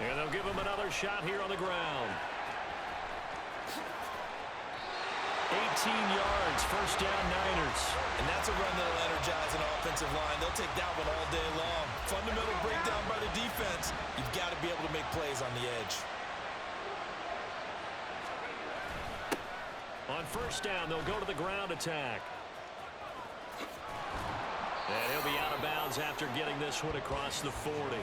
And they'll give him another shot here on the ground. 18 yards, first down Niners. And that's a run that'll energize an offensive line. They'll take that one all day long. Fundamental breakdown by the defense. You've got to be able to make plays on the edge. On first down, they'll go to the ground attack. And he'll be out of bounds after getting this one across the 40.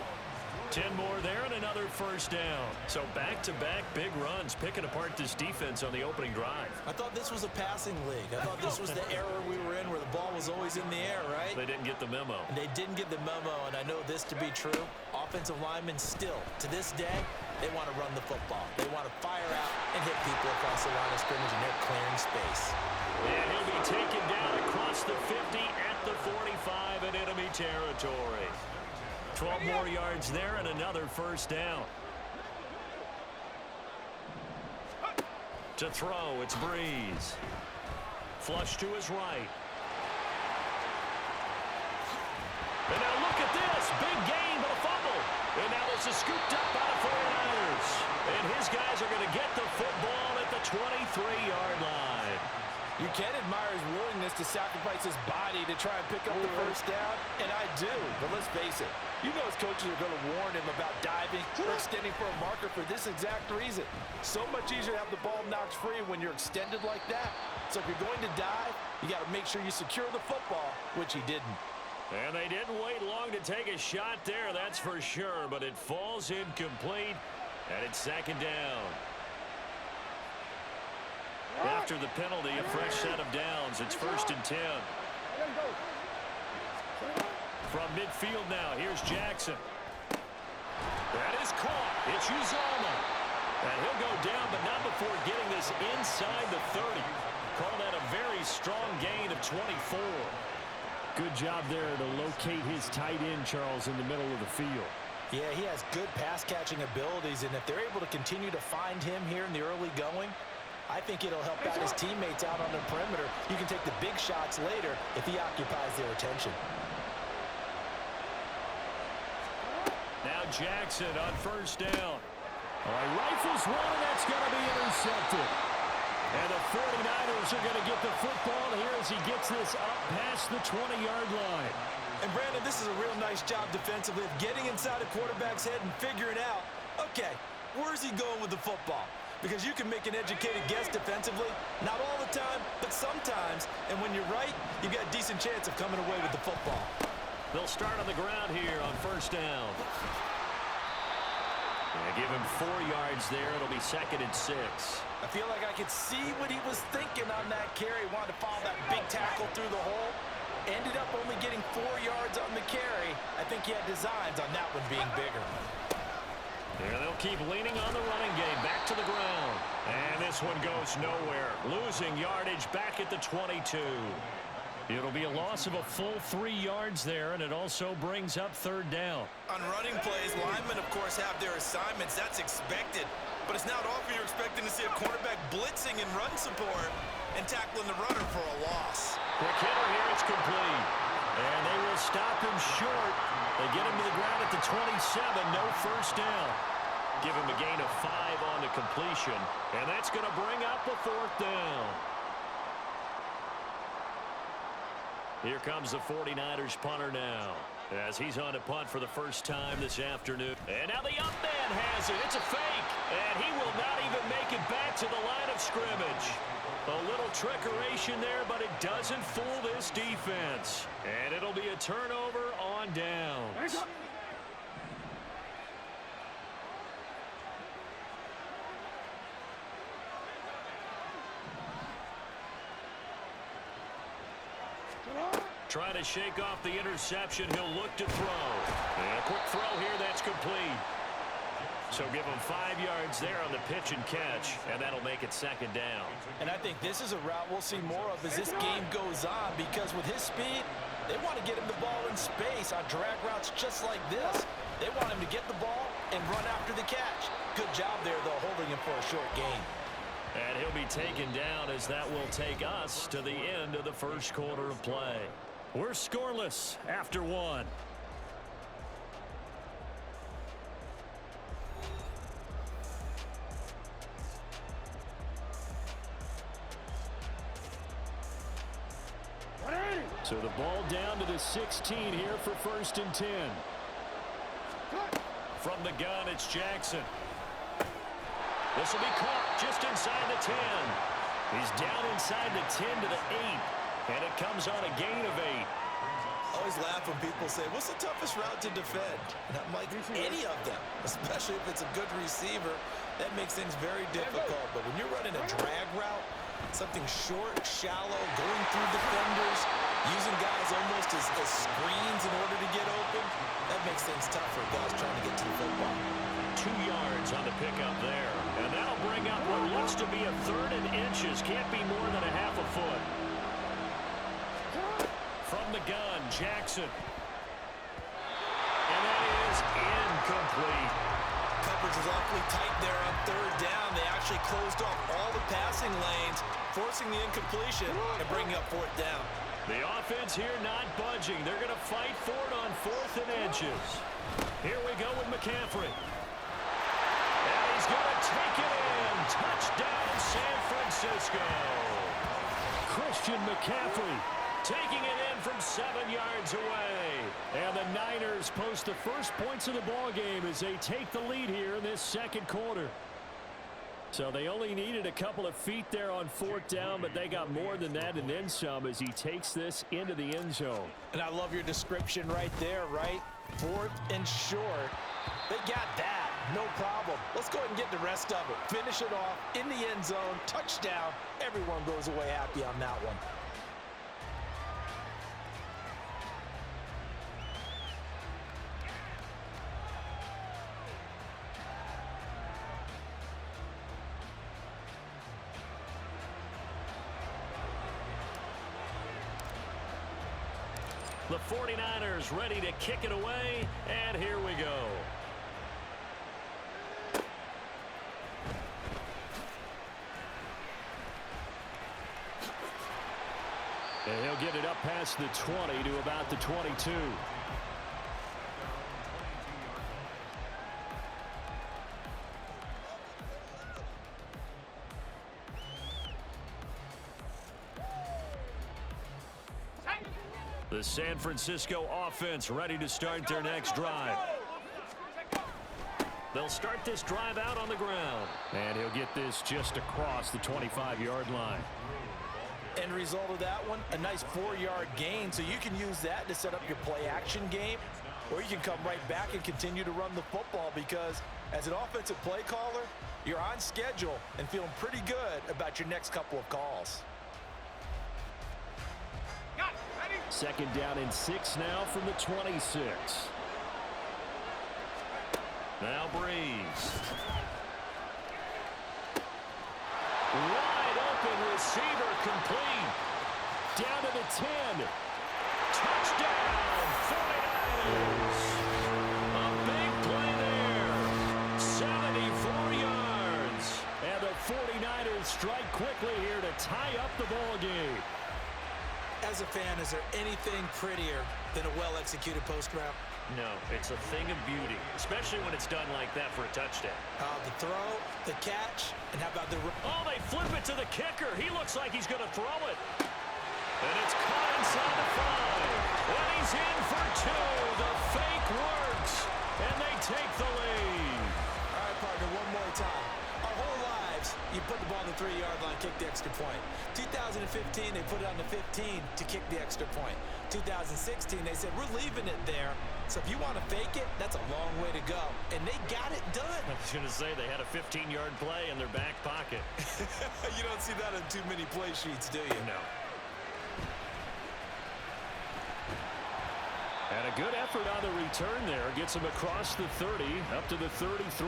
10 more there and another first down. So back-to-back big runs, picking apart this defense on the opening drive. I thought this was a passing league. I thought this was the era we were in where the ball was always in the air, right? They didn't get the memo. And they didn't get the memo, and I know this to be true. Offensive linemen still, to this day, they want to run the football. They want to fire out and hit people across the line of scrimmage, and they're clearing space. And he'll be taken down across the 50 at the 45 in enemy territory. 12 more yards there and another first down. To throw, it's Breeze. Flush to his right. And now look at this. Big gain, but a fumble. And now this is scooped up by the 49ers. And his guys are going to get the football at the 23-yard line. You can admire his willingness to sacrifice his body to try and pick up the first down, and I do, but let's face it. You know his coaches are going to warn him about diving or extending for a marker for this exact reason. So much easier to have the ball knocked free when you're extended like that. So if you're going to dive, you got to make sure you secure the football, which he didn't. And they didn't wait long to take a shot there, that's for sure, but it falls incomplete, and it's second down. After the penalty, a fresh set of downs. It's first and 10. From midfield now, here's Jackson. That is caught. It's Uzomah. And he'll go down, but not before getting this inside the 30. Call that a very strong gain of 24. Good job there to locate his tight end, Charles, in the middle of the field. Yeah, he has good pass-catching abilities, and if they're able to continue to find him here in the early going, I think it'll help out his teammates out on the perimeter. You can take the big shots later if he occupies their attention. Now Jackson on first down. All right, rifles one, and that's going to be intercepted. And the 49ers are going to get the football here as he gets this up past the 20-yard line. And, Brandon, this is a real nice job defensively of getting inside a quarterback's head and figuring out, okay, where's he going with the football? Because you can make an educated guess defensively. Not all the time, but sometimes. And when you're right, you've got a decent chance of coming away with the football. They'll start on the ground here on first down. And give him 4 yards there. It'll be second and 6. I feel like I could see what he was thinking on that carry. Wanted to follow that big tackle through the hole. Ended up only getting 4 yards on the carry. I think he had designs on that one being bigger. There they'll keep leaning on the running game. Back to the ground. And this one goes nowhere. Losing yardage back at the 22. It'll be a loss of a full 3 yards there, and it also brings up third down. On running plays, linemen, of course, have their assignments. That's expected. But it's not often you're expecting to see a quarterback blitzing in run support and tackling the runner for a loss. Quick hitter here, it's complete. And they will stop him short. They get him to the ground at the 27, no first down. Give him a gain of 5 on the completion, and that's going to bring up a fourth down. Here comes the 49ers punter now, as he's on to punt for the first time this afternoon. And now the up man has it. It's a fake, and he will not even make it back to the line of scrimmage. A little trickeration there, but it doesn't fool this defense. And it'll be a turnover on downs. Trying to shake off the interception. He'll look to throw. And a quick throw here, that's complete. So give him 5 yards there on the pitch and catch, and that'll make it second down. And I think this is a route we'll see more of as this game goes on, because with his speed, they want to get him the ball in space on drag routes just like this. They want him to get the ball and run after the catch. Good job there, though, holding him for a short gain. And he'll be taken down as that will take us to the end of the first quarter of play. We're scoreless after 1. So the ball down to the 16 here for 1st and 10. From the gun, it's Jackson. This will be caught just inside the 10. He's down inside the 10 to the 8. And it comes on a gain of 8. I always laugh when people say, what's the toughest route to defend? And I'm like, any of them, especially if it's a good receiver. That makes things very difficult. But when you're running a drag route, something short, shallow, going through defenders, using guys almost as screens in order to get open, that makes things tough for guys trying to get to the football. 2 yards on the pickup there. And that'll bring up what looks to be a 3rd and inches. Can't be more than a half a foot. From the gun, Jackson. And that is incomplete. Coverage was awfully tight there on 3rd down. They actually closed off all the passing lanes, forcing the incompletion and bringing up 4th down. The offense here not budging. They're going to fight for it on 4th and inches. Here we go with McCaffrey. And he's going to take it in. Touchdown, San Francisco. Christian McCaffrey taking it in from 7 yards away. And the Niners post the first points of the ball game as they take the lead here in this 2nd quarter. So they only needed a couple of feet there on 4th down, but they got more than that and then some as he takes this into the end zone. And I love your description right there, right? 4th and short. They got that. No problem. Let's go ahead and get the rest of it. Finish it off in the end zone. Touchdown. Everyone goes away happy on that one. The 49ers ready to kick it away, and here we go. And he'll get it up past the 20 to about the 22. The San Francisco offense ready to start their next drive. They'll start this drive out on the ground. And he'll get this just across the 25-yard line. End result of that one, a nice 4-yard gain, so you can use that to set up your play-action game, or you can come right back and continue to run the football because as an offensive play caller, you're on schedule and feeling pretty good about your next couple of calls. 2nd down and 6 now from the 26. Now Breeze. Wide open receiver complete. Down to the 10. Touchdown, 49ers. A big play there. 74 yards. And the 49ers strike quickly here to tie up the ball game. As a fan, is there anything prettier than a well-executed post route? No, it's a thing of beauty, especially when it's done like that for a touchdown. The throw, the catch, and how about the... Oh, they flip it to the kicker. He looks like he's going to throw it. And it's caught inside the 5. And he's in for 2. The fake works. And they take the lead. All right, partner, one more time. Our whole lives, you put the ball on the 3-yard line, kick the extra point. 2015, they put it on the 15 to kick the extra point. 2016, they said, we're leaving it there. So if you want to fake it, that's a long way to go. And they got it done. I was going to say they had a 15-yard play in their back pocket. You don't see that on too many play sheets, do you? No. And a good effort on the return there. Gets him across the 30, up to the 33.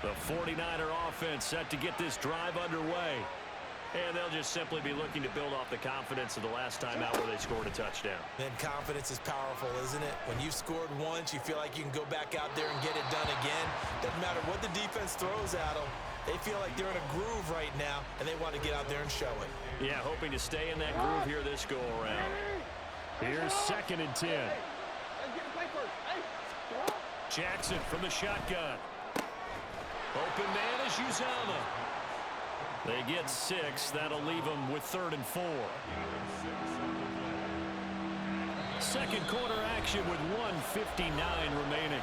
The 49er offense set to get this drive underway. And they'll just simply be looking to build off the confidence of the last time out where they scored a touchdown. Then confidence is powerful, isn't it? When you've scored once, you feel like you can go back out there and get it done again. Doesn't matter what the defense throws at them. They feel like they're in a groove right now, and they want to get out there and show it. Yeah, hoping to stay in that groove here this go-around. Here's 2nd and 10. Jackson from the shotgun. Open man is Uzama. They get 6. That'll leave them with 3rd and 4. Second quarter action with 1:59 remaining.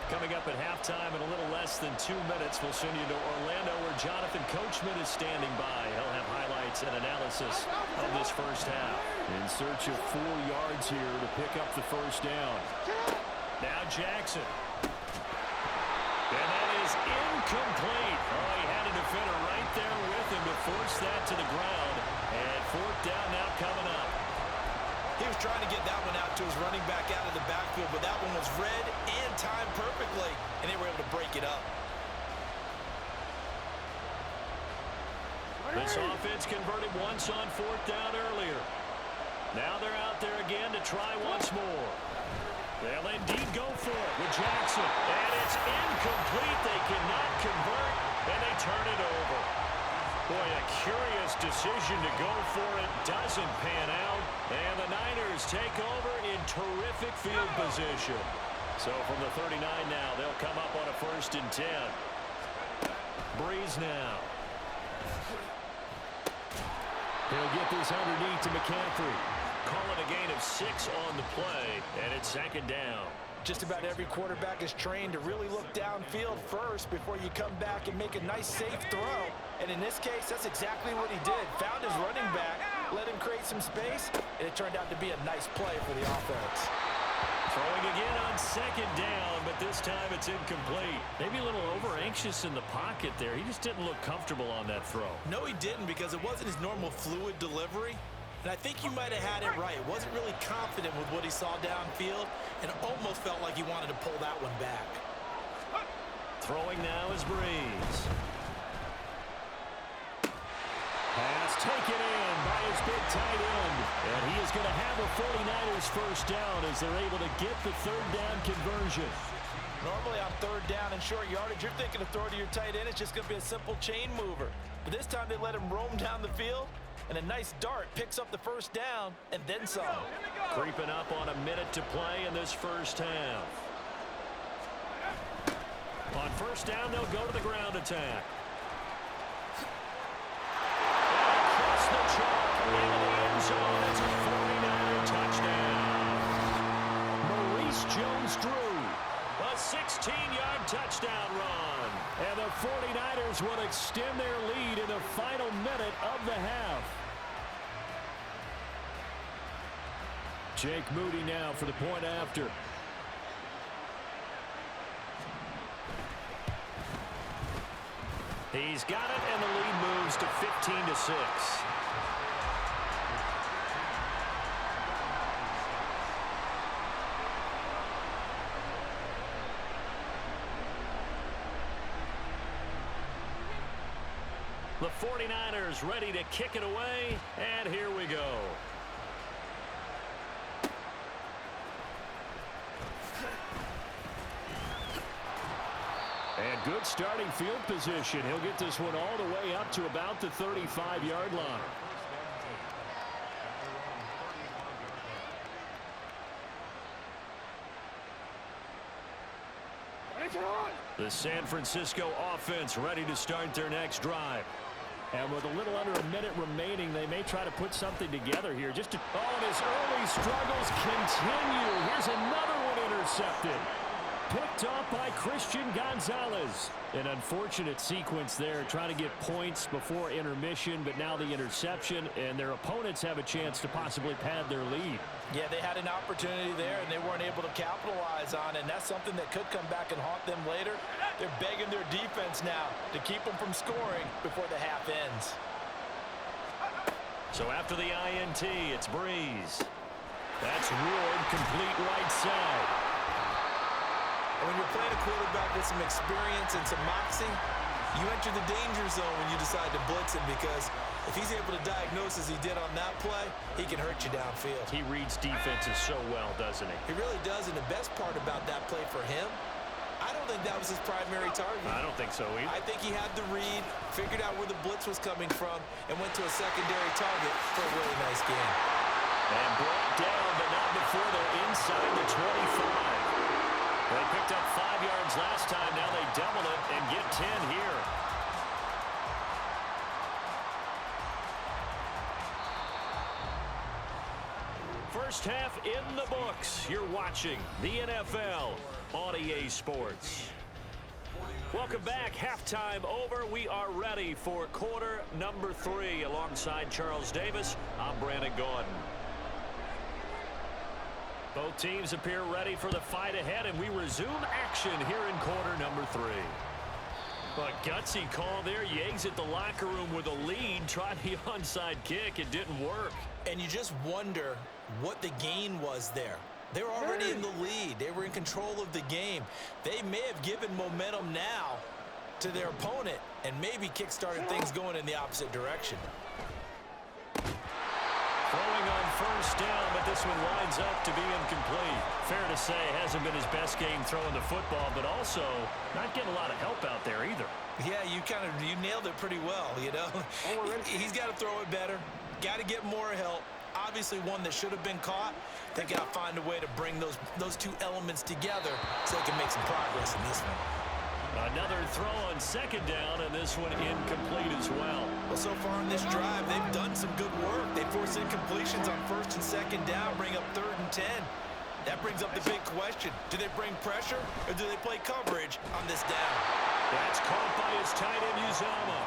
Coming up at halftime in a little less than 2 minutes, we'll send you to Orlando where Jonathan Coachman is standing by. He'll have highlights and analysis of this first half. In search of 4 yards here to pick up the first down. Now Jackson. And that is incomplete. Oh, he had a defender right there with him to force that to the ground. And 4th down now coming up. He was trying to get that one out to his running back out of the backfield, but that one was read and timed perfectly, and they were able to break it up. This offense converted once on 4th down earlier. Now they're out there again to try once more. They'll indeed go for it with Jackson. And it's incomplete. They cannot convert, and they turn it over. Boy, a curious decision to go for it. Doesn't pan out. And the Niners take over in terrific field position. So from the 39 now, they'll come up on a 1st and 10. Breeze now. He'll get this underneath to McCaffrey. Call it a gain of 6 on the play, and it's 2nd down. Just about every quarterback is trained to really look downfield first before you come back and make a nice, safe throw. And in this case, that's exactly what he did. Found his running back, let him create some space, and it turned out to be a nice play for the offense. Throwing again on 2nd down, but this time it's incomplete. Maybe a little over-anxious in the pocket there. He just didn't look comfortable on that throw. No, he didn't, because it wasn't his normal fluid delivery. And I think you might have had it right. Wasn't really confident with what he saw downfield and almost felt like he wanted to pull that one back. Throwing now is Breeze. Pass taken in by his big tight end. And he is going to have a 49ers first down as they're able to get the 3rd down conversion. Normally on 3rd down and short yardage, you're thinking of throw to your tight end. It's just going to be a simple chain mover. But this time they let him roam down the field. And a nice dart picks up the first down and then some. Creeping up on a minute to play in this first half. On 1st down, they'll go to the ground attack. Across the chalk into the end zone. It's a 49er touchdown. Maurice Jones-Drew. A 16-yard touchdown run. And the 49ers will extend their lead in the final minute of the half. Jake Moody now for the point after. He's got it, and the lead moves to 15-6. The 49ers ready to kick it away, and here we go. And good starting field position. He'll get this one all the way up to about the 35-yard line. The San Francisco offense ready to start their next drive. And with a little under a minute remaining, they may try to put something together here. And his early struggles continue. Here's another one intercepted. Picked off by Christian Gonzalez. An unfortunate sequence there, trying to get points before intermission, but now the interception, and their opponents have a chance to possibly pad their lead. Yeah, they had an opportunity there, and they weren't able to capitalize on it, and that's something that could come back and haunt them later. They're begging their defense now to keep them from scoring before the half ends. So after the INT, it's Breeze. That's Ward, complete right side. And when you're playing a quarterback with some experience and some moxie, you enter the danger zone when you decide to blitz him, because if he's able to diagnose as he did on that play, he can hurt you downfield. He reads defenses so well, doesn't he? He really does, and the best part about that play for him, I don't think that was his primary target. I don't think so either. I think he had the read, figured out where the blitz was coming from, and went to a secondary target for a really nice game. And brought down, but not before they're inside the 25. They picked up 5 yards last time. Now they double it and get 10 here. First half in the books. You're watching the NFL on EA Sports. Welcome back. Halftime over. We are ready for quarter number 3. Alongside Charles Davis, I'm Brandon Gordon. Both teams appear ready for the fight ahead, and we resume action here in quarter number 3. A gutsy call there. You exit the locker room with a lead. Tried the onside kick. It didn't work. And you just wonder what the gain was there. They were already in the lead. They were in control of the game. They may have given momentum now to their opponent and maybe kick-started things going in the opposite direction. Throwing on first down, but this one winds up to be incomplete. Fair to say, hasn't been his best game throwing the football, but also not getting a lot of help out there either. Yeah, you nailed it pretty well, you know. He's got to throw it better. Got to get more help. Obviously one that should have been caught. They got to find a way to bring those two elements together so they can make some progress in this one. Another throw on second down, and this one incomplete as well. Well, so far in this drive, they've done some good work. They force incompletions on first and second down, bring up 3rd and 10. That brings up the big question. Do they bring pressure, or do they play coverage on this down? That's caught by his tight end, Uzama.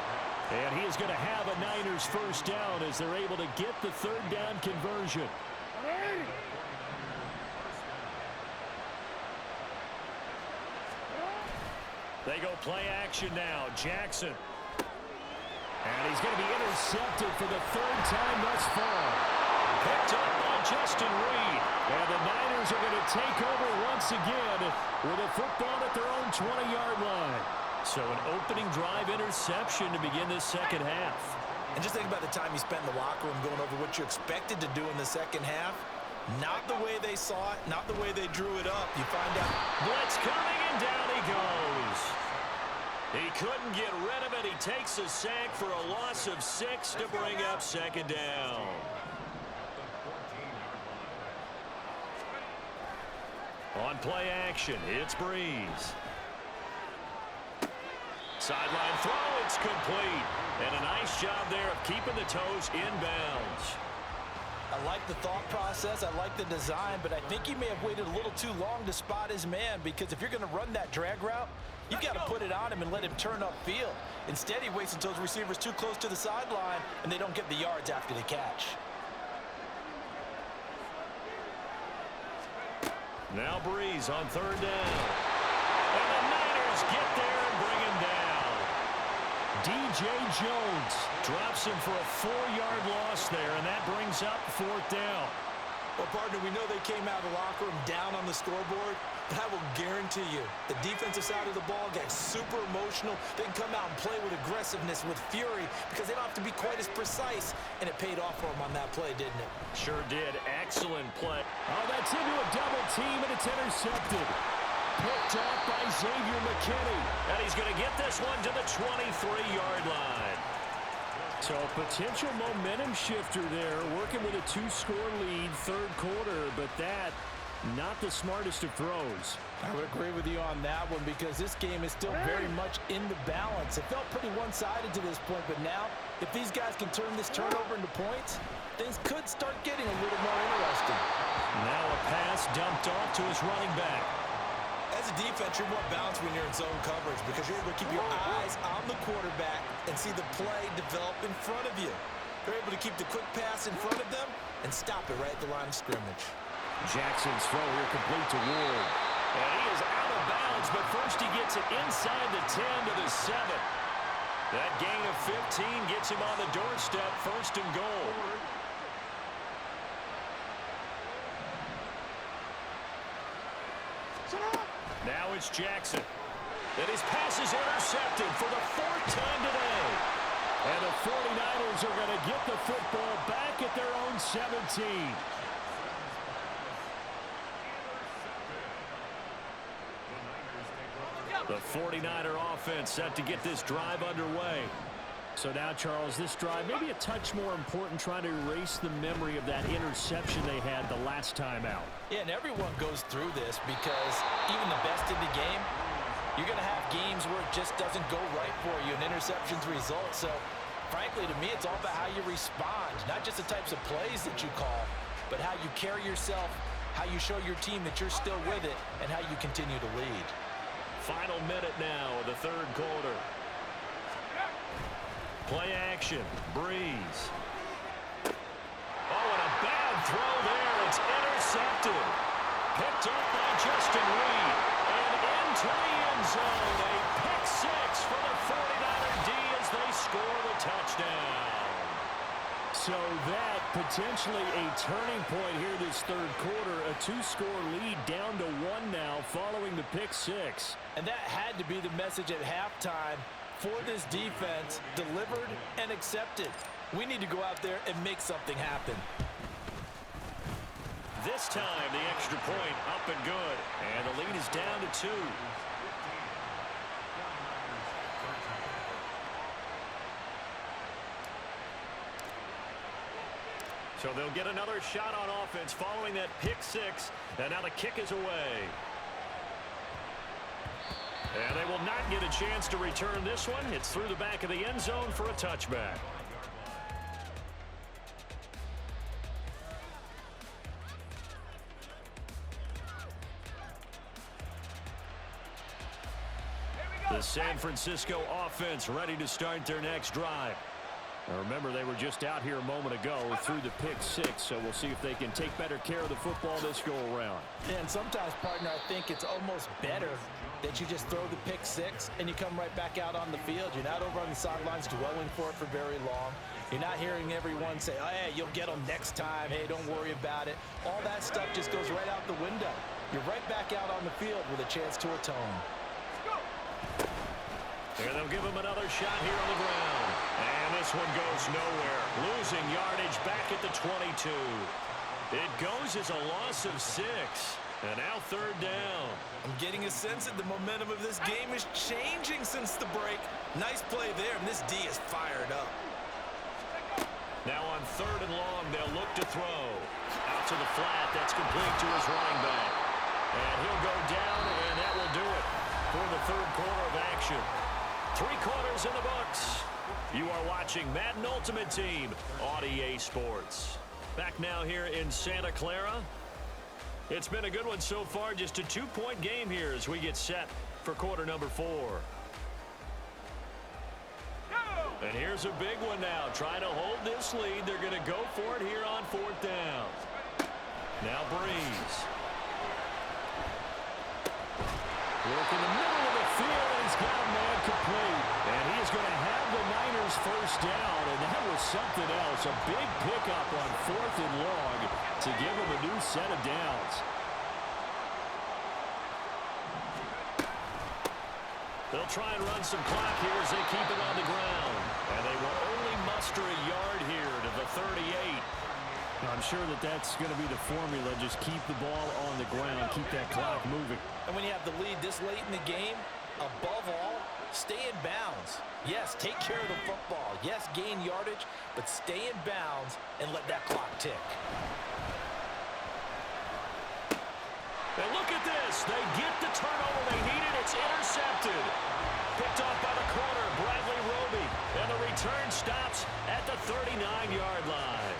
And he is going to have a Niners first down as they're able to get the 3rd down conversion. They go play action now. Jackson. And he's going to be intercepted for the 3rd time thus far. Picked up by Justin Reed. And the Niners are going to take over once again with a football at their own 20-yard line. So an opening drive interception to begin this second half. And just think about the time you spent in the locker room going over what you expected to do in the second half. Not the way they saw it, not the way they drew it up. You find out. Blitz coming, and down he goes. He couldn't get rid of it. He takes a sack for a loss of 6 to bring up second down. On play action, it's Breeze. Sideline throw, it's complete. And a nice job there of keeping the toes inbounds. I like the thought process, I like the design, but I think he may have waited a little too long to spot his man, because if you're going to run that drag route, you've got to put it on him and let him turn upfield. Instead, he waits until his receivers too close to the sideline, and they don't get the yards after the catch. Now Breeze on 3rd down. And the Niners get there and bring him down. DJ Jones drops him for a 4-yard loss there, and that brings up 4th down. Well, partner, we know they came out of the locker room down on the scoreboard, but I will guarantee you the defensive side of the ball gets super emotional. They can come out and play with aggressiveness, with fury, because they don't have to be quite as precise, and it paid off for them on that play, didn't it? Sure did. Excellent play. Oh, that's into a double team, and it's intercepted. Picked off by Xavier McKinney. And he's going to get this one to the 23-yard line. So a potential momentum shifter there, working with a 2-score lead, 3rd quarter, but that, not the smartest of throws. I would agree with you on that one, because this game is still very much in the balance. It felt pretty one-sided to this point, but now, if these guys can turn this turnover into points, things could start getting a little more interesting. Now a pass dumped off to his running back. As a defense, you're more balanced when you're in zone coverage, because you're able to keep your eyes on the quarterback and see the play develop in front of you. They're able to keep the quick pass in front of them and stop it right at the line of scrimmage. Jackson's throw here complete to Ward. And he is out of bounds, but first he gets it inside the 10 to the 7. That gain of 15 gets him on the doorstep, 1st and goal. Now it's Jackson. And his pass is intercepted for the 4th time today. And the 49ers are going to get the football back at their own 17. The 49er offense set to get this drive underway. So now, Charles, this drive maybe a touch more important, trying to erase the memory of that interception they had the last time out. Yeah, and everyone goes through this, because even the best in the game, You're going to have games where it just doesn't go right for you and interceptions result. So, frankly, to me, it's all about how you respond, not just the types of plays that you call, but how you carry yourself, how you show your team that you're still with it, and how you continue to lead. Final minute now of the third quarter. Play action. Breeze. Oh, and a bad throw there. It's intercepted. Picked up by Justin Reed. And into the end zone. A pick six for the 49er D as they score the touchdown. So that potentially a turning point here this third quarter. A two-score lead down to one now following the pick six. And that had to be the message at halftime for this defense, delivered and accepted. We need to go out there and make something happen. This time, the extra point up and good. And the lead is down to 2. So they'll get another shot on offense following that pick six. And now the kick is away. And they will not get a chance to return this one. It's through the back of the end zone for a touchback. The San Francisco offense ready to start their next drive. Now remember, they were just out here a moment ago through the pick six, so we'll see if they can take better care of the football this go-around. And sometimes, partner, I think it's almost better that you just throw the pick six and you come right back out on the field. You're not over on the sidelines dwelling for it for very long. You're not hearing everyone say, oh, hey, you'll get them next time. Hey, don't worry about it. All that stuff just goes right out the window. You're right back out on the field with a chance to atone. And they'll give him another shot here on the ground. And this one goes nowhere. Losing yardage back at the 22. It goes as a loss of 6. And now third down. I'm getting a sense that the momentum of this game is changing since the break. Nice play there, and this D is fired up. Now on third and long, they'll look to throw. Out to the flat. That's complete to his running back. And he'll go down, and that will do it for the third quarter of action. 3 quarters in the books. You are watching Madden Ultimate Team on EA Sports. Back now here in Santa Clara. It's been a good one so far. Just a 2-point game here as we get set for quarter number 4. And here's a big one now. Trying to hold this lead. They're going to go for it here on 4th down. Now Breeze. Work in the middle of the field, and he's got a man complete. And he is going to have the Niners first down, and that was something else. A big pickup on 4th and long to give him a new set of downs. They'll try and run some clock here as they keep it on the ground. And they will only muster a yard here to the 38. I'm sure that that's going to be the formula. Just keep the ball on the ground. Keep that clock moving. And when you have the lead this late in the game, above all, stay in bounds. Yes, take care of the football. Yes, gain yardage, but stay in bounds and let that clock tick. And look at this. They get the turnover they needed. It's intercepted. Picked off by the corner, Bradley Roby. And the return stops at the 39-yard line.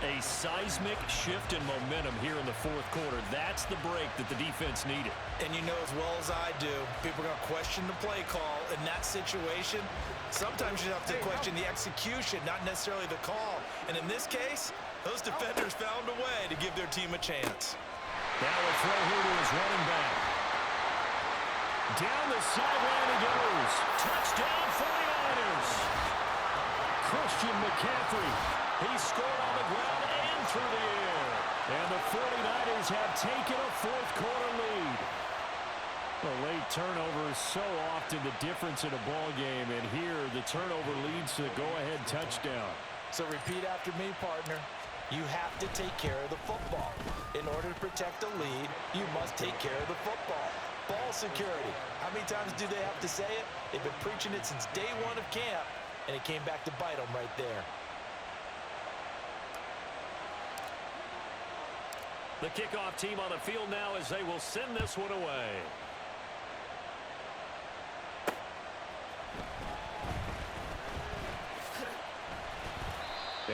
A seismic shift in momentum here in the 4th quarter. That's the break that the defense needed. And you know as well as I do, people are going to question the play call. In that situation, sometimes you have to question the execution, not necessarily the call. And in this case, those defenders found a way to give their team a chance. Now a throw here to his running back. Down the sideline he goes. Touchdown 49ers. Christian McCaffrey. He scored on the ground and through the air. And the 49ers have taken a 4th quarter lead. A late turnover is so often the difference in a ball game. And here the turnover leads to the go-ahead touchdown. So repeat after me, partner. You have to take care of the football. In order to protect a lead, you must take care of the football. Ball security. How many times do they have to say it? They've been preaching it since day 1 of camp, and it came back to bite them right there. The kickoff team on the field now as they will send this one away.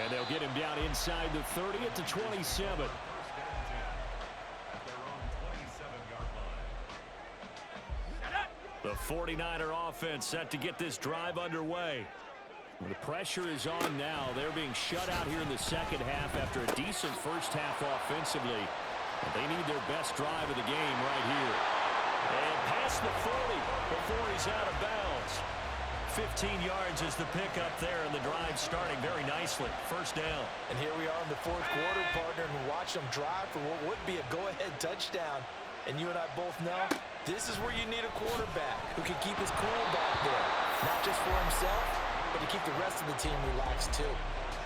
And they'll get him down inside the 30 at the 27. The 49er offense set to get this drive underway. The pressure is on now. They're being shut out here in the second half after a decent first half offensively. But they need their best drive of the game right here. And past the 40 before he's out of bounds. 15 yards is the pickup there, and the drive starting very nicely. First down. And here we are in the fourth quarter, partner, and watch them drive for what would be a go-ahead touchdown. And you and I both know this is where you need a quarterback who can keep his cool back there. Not just for himself, but to keep the rest of the team relaxed too.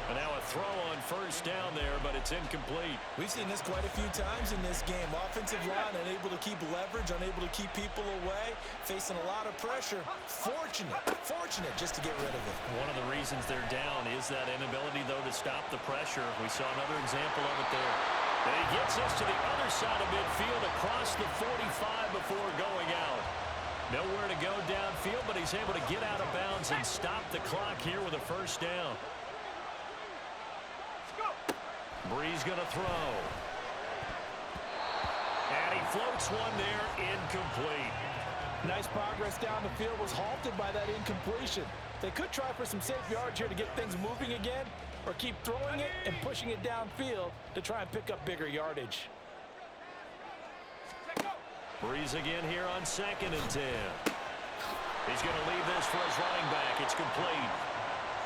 And now a throw on first down there, but it's incomplete. We've seen this quite a few times in this game. Offensive line unable to keep leverage, unable to keep people away, facing a lot of pressure. Fortunate just to get rid of it. One of the reasons they're down is that inability, though, to stop the pressure. We saw another example of it there. And he gets us to the other side of midfield across the 45 before going out. Nowhere to go downfield, but he's able to get out of bounds and stop the clock here with a first down. Breeze going to throw. And he floats one there, incomplete. Nice progress down the field was halted by that incompletion. They could try for some safe yards here to get things moving again, or keep throwing it and pushing it downfield to try and pick up bigger yardage. Breeze again here on 2nd and 10. He's going to leave this for his running back. It's complete.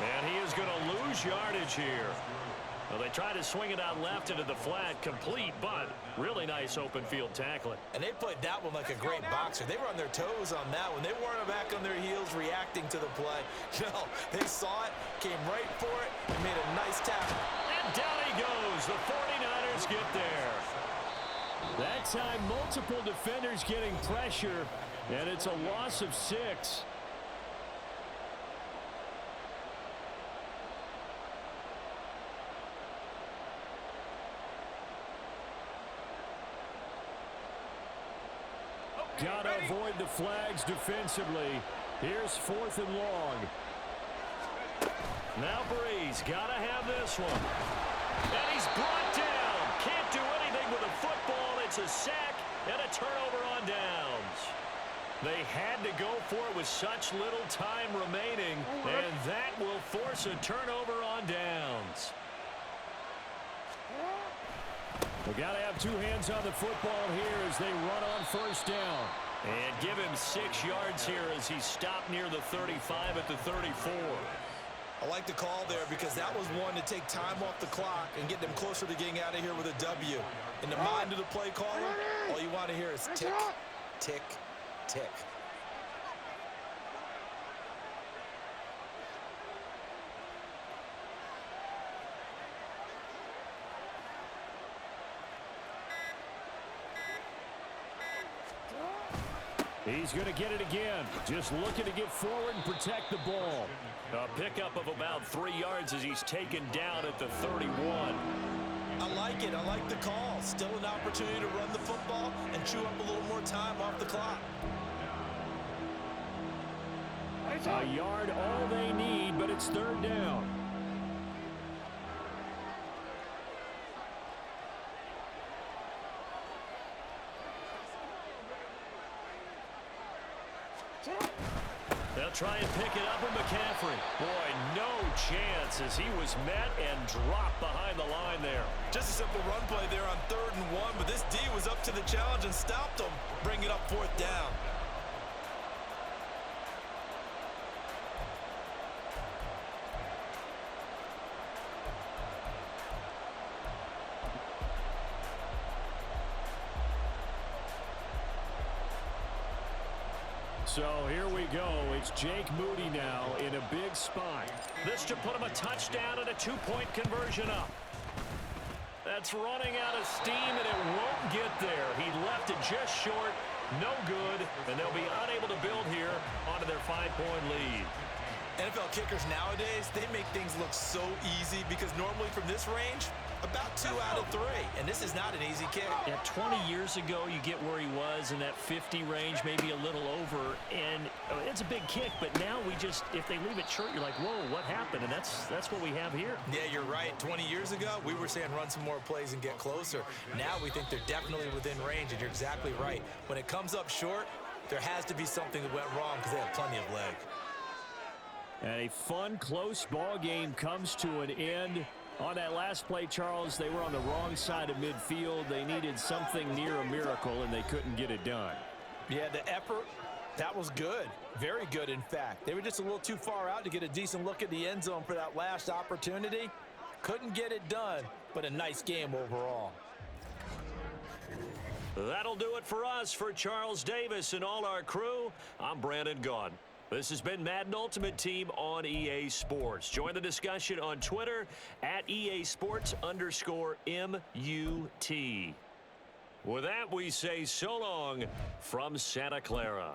And he is going to lose yardage here. Well, they try to swing it out left into the flat, complete, but really nice open field tackling. And they played that one like a great boxer. They were on their toes on that one. They weren't back on their heels reacting to the play. No, they saw it, came right for it, and made a nice tackle. And down he goes. The 49ers get there. That time, multiple defenders getting pressure, and it's a loss of 6. Got to avoid the flags defensively. Here's 4th and long. Now Breeze got to have this one. And he's brought down. Can't do anything with a football. It's a sack and a turnover on downs. They had to go for it with such little time remaining, and that will force a turnover on downs. We got to have 2 hands on the football here as they run on first down. And give him 6 yards here as he stopped near the 35 at the 34. I like the call there because that was one to take time off the clock and get them closer to getting out of here with a W. In the mind of the play caller, all you want to hear is tick, tick, tick. He's going to get it again. Just looking to get forward and protect the ball. A pickup of about 3 yards as he's taken down at the 31. I like it. I like the call. Still an opportunity to run the football and chew up a little more time off the clock. A yard all they need, but it's 3rd down. They'll try and pick it up with McCaffrey. Boy, no chance as he was met and dropped behind the line there. Just a simple run play there on 3rd and 1, but this D was up to the challenge and stopped him. Bring it up 4th down. So here we go. It's Jake Moody now in a big spot. This to put him a touchdown and a 2-point conversion up. That's running out of steam, and it won't get there. He left it just short. No good, and they'll be unable to build here onto their 5-point lead. NFL kickers nowadays, they make things look so easy because normally from this range, About 2 out of 3, and this is not an easy kick. Yeah, 20 years ago, you get where he was in that 50 range, maybe a little over, and it's a big kick, but now if they leave it short, you're like, whoa, what happened? And that's what we have here. Yeah, you're right. 20 years ago, we were saying run some more plays and get closer. Now we think they're definitely within range, and you're exactly right. When it comes up short, there has to be something that went wrong because they have plenty of leg. And a fun, close ball game comes to an end. On that last play, Charles, they were on the wrong side of midfield. They needed something near a miracle, and they couldn't get it done. Yeah, the effort, that was good. Very good, in fact. They were just a little too far out to get a decent look at the end zone for that last opportunity. Couldn't get it done, but a nice game overall. That'll do it for us. For Charles Davis and all our crew, I'm Brandon Gaudin. This has been Madden Ultimate Team on EA Sports. Join the discussion on Twitter at EA Sports_MUT. With that, we say so long from Santa Clara.